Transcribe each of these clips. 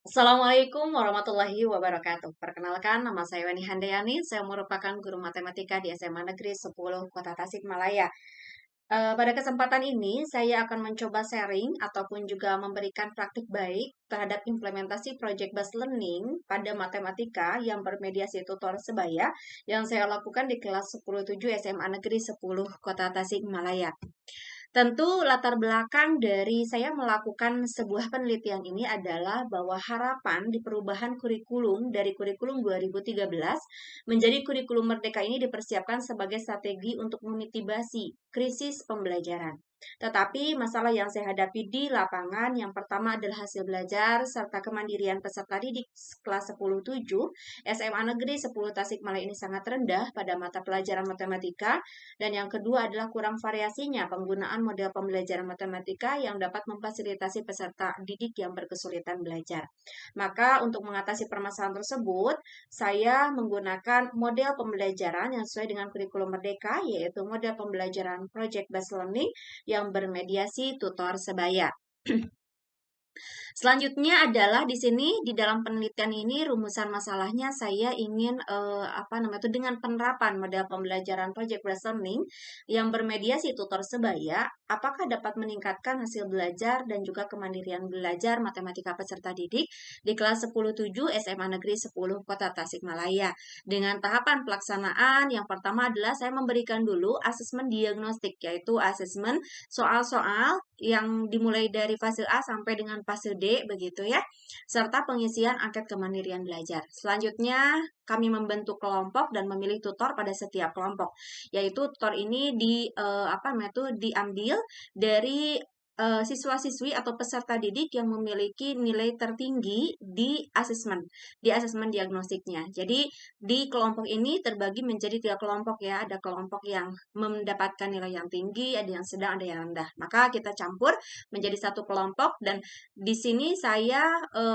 Assalamualaikum warahmatullahi wabarakatuh. Perkenalkan, nama saya Weni Handayani. Saya merupakan guru matematika di SMA Negeri 10 Kota Tasikmalaya. Pada kesempatan ini, saya akan mencoba sharing ataupun juga memberikan praktik baik terhadap implementasi Project Based Learning pada matematika yang bermediasi tutor sebaya yang saya lakukan di kelas 10-7 SMA Negeri 10 Kota Tasikmalaya. Tentu latar belakang dari saya melakukan sebuah penelitian ini adalah bahwa harapan di perubahan kurikulum dari kurikulum 2013 menjadi kurikulum merdeka ini dipersiapkan sebagai strategi untuk memitigasi krisis pembelajaran. Tetapi masalah yang saya hadapi di lapangan yang pertama adalah hasil belajar serta kemandirian peserta didik kelas 10-7 SMA Negeri 10 Tasikmalaya ini sangat rendah pada mata pelajaran matematika, dan yang kedua adalah kurang variasinya penggunaan model pembelajaran matematika yang dapat memfasilitasi peserta didik yang berkesulitan belajar. Maka untuk mengatasi permasalahan tersebut, saya menggunakan model pembelajaran yang sesuai dengan kurikulum merdeka, yaitu model pembelajaran Project Based Learning yang bermediasi tutor sebaya. Selanjutnya adalah di sini di dalam penelitian ini rumusan masalahnya saya ingin dengan penerapan model pembelajaran Project Based Learning yang bermediasi tutor sebaya, apakah dapat meningkatkan hasil belajar dan juga kemandirian belajar matematika peserta didik di kelas 10-7 SMA Negeri 10 Kota Tasikmalaya. Dengan tahapan pelaksanaan yang pertama adalah saya memberikan dulu asesmen diagnostik, yaitu asesmen soal-soal yang dimulai dari fase A sampai dengan fase D begitu ya, serta pengisian angket kemandirian belajar. Selanjutnya kami membentuk kelompok dan memilih tutor pada setiap kelompok, yaitu tutor ini diambil dari siswa-siswi atau peserta didik yang memiliki nilai tertinggi di asesmen diagnostiknya. Jadi di kelompok ini terbagi menjadi 3 kelompok ya. Ada kelompok yang mendapatkan nilai yang tinggi, ada yang sedang, ada yang rendah. Maka kita campur menjadi satu kelompok, dan di sini saya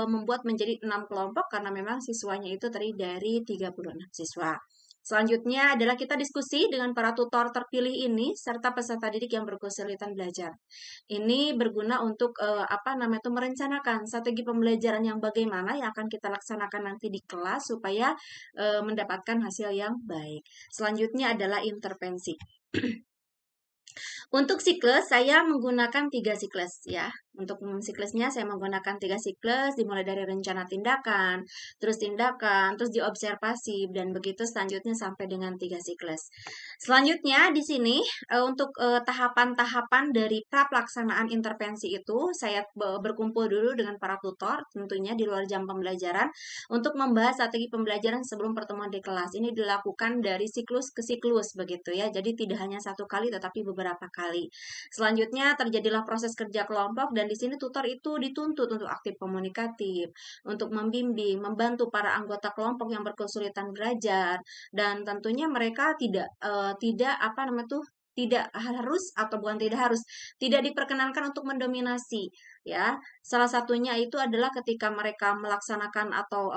membuat menjadi 6 kelompok karena memang siswanya itu terdiri dari 36 siswa. Selanjutnya adalah kita diskusi dengan para tutor terpilih ini serta peserta didik yang berkesulitan belajar. Ini berguna untuk merencanakan strategi pembelajaran yang bagaimana yang akan kita laksanakan nanti di kelas supaya mendapatkan hasil yang baik. Selanjutnya adalah intervensi. Untuk siklus, saya menggunakan 3 siklus ya. Untuk siklusnya saya menggunakan 3 siklus, dimulai dari rencana tindakan, terus diobservasi, dan begitu selanjutnya sampai dengan 3 siklus. Selanjutnya di sini untuk tahapan-tahapan dari pra pelaksanaan intervensi itu, saya berkumpul dulu dengan para tutor, tentunya di luar jam pembelajaran, untuk membahas strategi pembelajaran sebelum pertemuan di kelas. Ini dilakukan dari siklus ke siklus begitu ya. Jadi tidak hanya satu kali tetapi beberapa kali. Selanjutnya terjadilah proses kerja kelompok, dan di sini tutor itu dituntut untuk aktif komunikatif, untuk membimbing, membantu para anggota kelompok yang berkesulitan belajar, dan tentunya mereka tidak harus, atau bukan tidak harus, tidak diperkenankan untuk mendominasi ya. Salah satunya itu adalah ketika mereka melaksanakan atau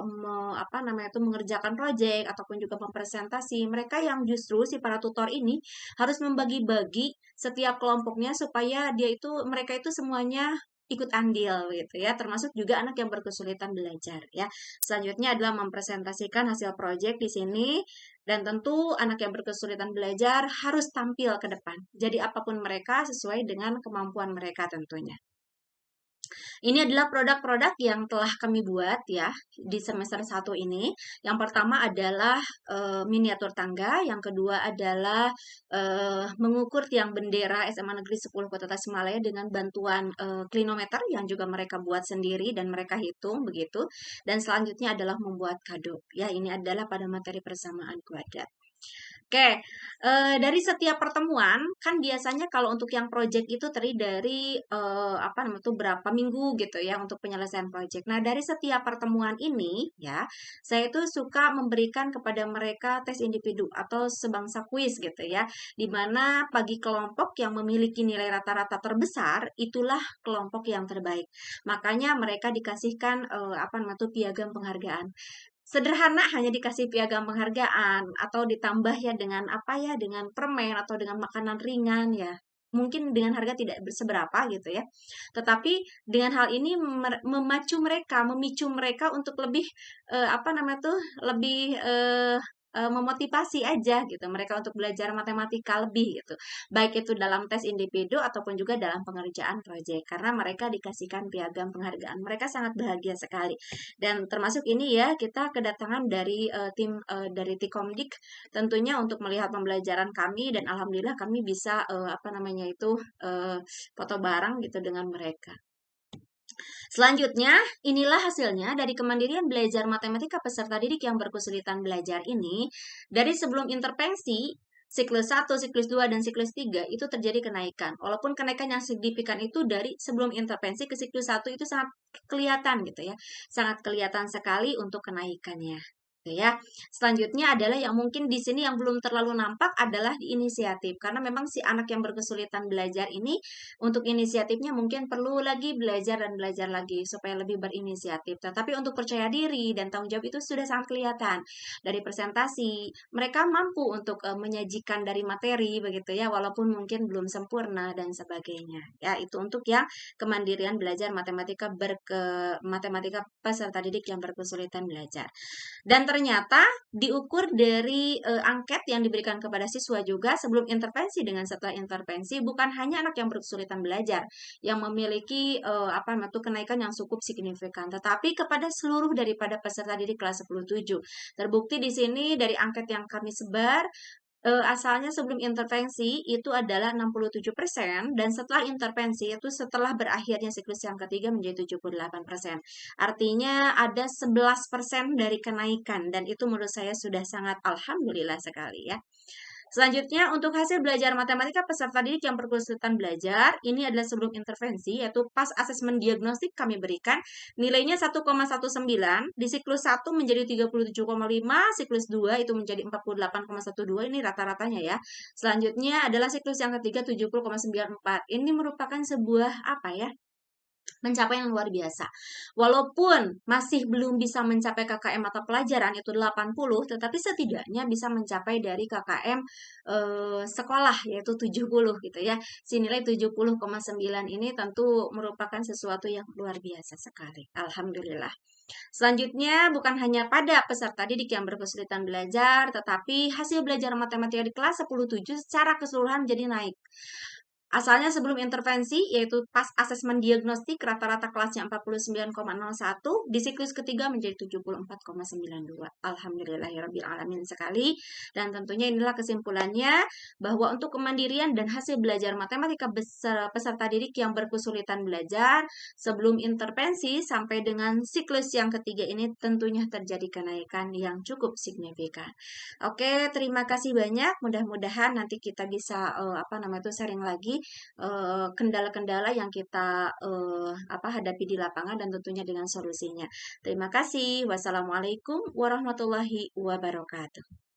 mengerjakan proyek ataupun juga mempresentasi, mereka yang justru si para tutor ini harus membagi-bagi setiap kelompoknya supaya mereka itu semuanya ikut andil gitu ya, termasuk juga anak yang berkesulitan belajar ya. Selanjutnya adalah mempresentasikan hasil proyek di sini, dan tentu anak yang berkesulitan belajar harus tampil ke depan. Jadi apapun mereka sesuai dengan kemampuan mereka tentunya. Ini adalah produk-produk yang telah kami buat ya di semester 1 ini. Yang pertama adalah miniatur tangga, yang kedua adalah mengukur tiang bendera SMA Negeri 10 Kota Tasikmalaya dengan bantuan klinometer yang juga mereka buat sendiri dan mereka hitung begitu. Dan selanjutnya adalah membuat kado. Ya, ini adalah pada materi persamaan kuadrat. Oke, dari setiap pertemuan kan biasanya kalau untuk yang project itu terdiri dari berapa minggu gitu ya untuk penyelesaian project. Nah, dari setiap pertemuan ini ya, saya itu suka memberikan kepada mereka tes individu atau sebangsa kuis gitu ya, di mana bagi kelompok yang memiliki nilai rata-rata terbesar itulah kelompok yang terbaik. Makanya mereka dikasihkan piagam penghargaan. Sederhana, hanya dikasih piagam penghargaan atau ditambah ya dengan dengan permen atau dengan makanan ringan ya. mungkin dengan harga tidak seberapa gitu ya. Tetapi dengan hal ini memicu mereka untuk lebih apa namanya tuh, lebih memotivasi aja gitu mereka untuk belajar matematika lebih gitu. Baik itu dalam tes individu ataupun juga dalam pengerjaan proyek karena mereka dikasihkan piagam penghargaan. Mereka sangat bahagia sekali. Dan termasuk ini ya kita kedatangan dari tim dari Tikomdik tentunya untuk melihat pembelajaran kami dan alhamdulillah kami bisa apa namanya itu foto bareng gitu dengan mereka. Selanjutnya, inilah hasilnya dari kemandirian belajar matematika peserta didik yang berkesulitan belajar ini. Dari sebelum intervensi, siklus 1, siklus 2, dan siklus 3 itu terjadi kenaikan. Walaupun kenaikan yang signifikan itu dari sebelum intervensi ke siklus 1 itu sangat kelihatan gitu ya. Sangat kelihatan sekali untuk kenaikannya. Gitu ya. Selanjutnya adalah yang mungkin di sini yang belum terlalu nampak adalah di inisiatif. Karena memang si anak yang berkesulitan belajar ini untuk inisiatifnya mungkin perlu lagi belajar dan belajar lagi supaya lebih berinisiatif. Tetapi untuk percaya diri dan tanggung jawab itu sudah sangat kelihatan dari presentasi. Mereka mampu untuk menyajikan dari materi begitu ya, walaupun mungkin belum sempurna dan sebagainya. Ya, itu untuk yang kemandirian belajar matematika peserta didik yang berkesulitan belajar. Dan ternyata diukur dari angket yang diberikan kepada siswa juga sebelum intervensi dengan setelah intervensi bukan hanya anak yang berkesulitan belajar yang memiliki apa namanya kenaikan yang cukup signifikan, tetapi kepada seluruh daripada peserta didik kelas 10-7. Terbukti di sini dari angket yang kami sebar asalnya sebelum intervensi itu adalah 67% dan setelah intervensi itu setelah berakhirnya siklus yang ketiga menjadi 78%. Artinya ada 11% dari kenaikan dan itu menurut saya sudah sangat alhamdulillah sekali ya. Selanjutnya, untuk hasil belajar matematika peserta didik yang berkesulitan belajar, ini adalah sebelum intervensi, yaitu pas asesmen diagnostik kami berikan, nilainya 1,19, di siklus 1 menjadi 37,5, siklus 2 itu menjadi 48,12, ini rata-ratanya ya. Selanjutnya adalah siklus yang ketiga 70,94. Ini merupakan sebuah apa ya? Pencapaian yang luar biasa. Walaupun masih belum bisa mencapai KKM mata pelajaran itu 80, tetapi setidaknya bisa mencapai dari KKM sekolah yaitu 70 gitu ya. Si nilai 70,9 ini tentu merupakan sesuatu yang luar biasa sekali. Alhamdulillah. Selanjutnya, bukan hanya pada peserta didik yang berkesulitan belajar, tetapi hasil belajar matematika di kelas 10-7 secara keseluruhan jadi naik. Asalnya sebelum intervensi, yaitu pas asesmen diagnostik, rata-rata kelasnya 49,01, di siklus ketiga menjadi 74,92. Alhamdulillahirrabbilalamin sekali. Dan tentunya inilah kesimpulannya, bahwa untuk kemandirian dan hasil belajar matematika peserta didik yang berkesulitan belajar, sebelum intervensi sampai dengan siklus yang ketiga ini tentunya terjadi kenaikan yang cukup signifikan. Oke, terima kasih banyak. Mudah-mudahan nanti kita bisa apa namanya itu sharing lagi kendala-kendala yang kita apa hadapi di lapangan dan tentunya dengan solusinya. Terima kasih. Wassalamualaikum warahmatullahi wabarakatuh.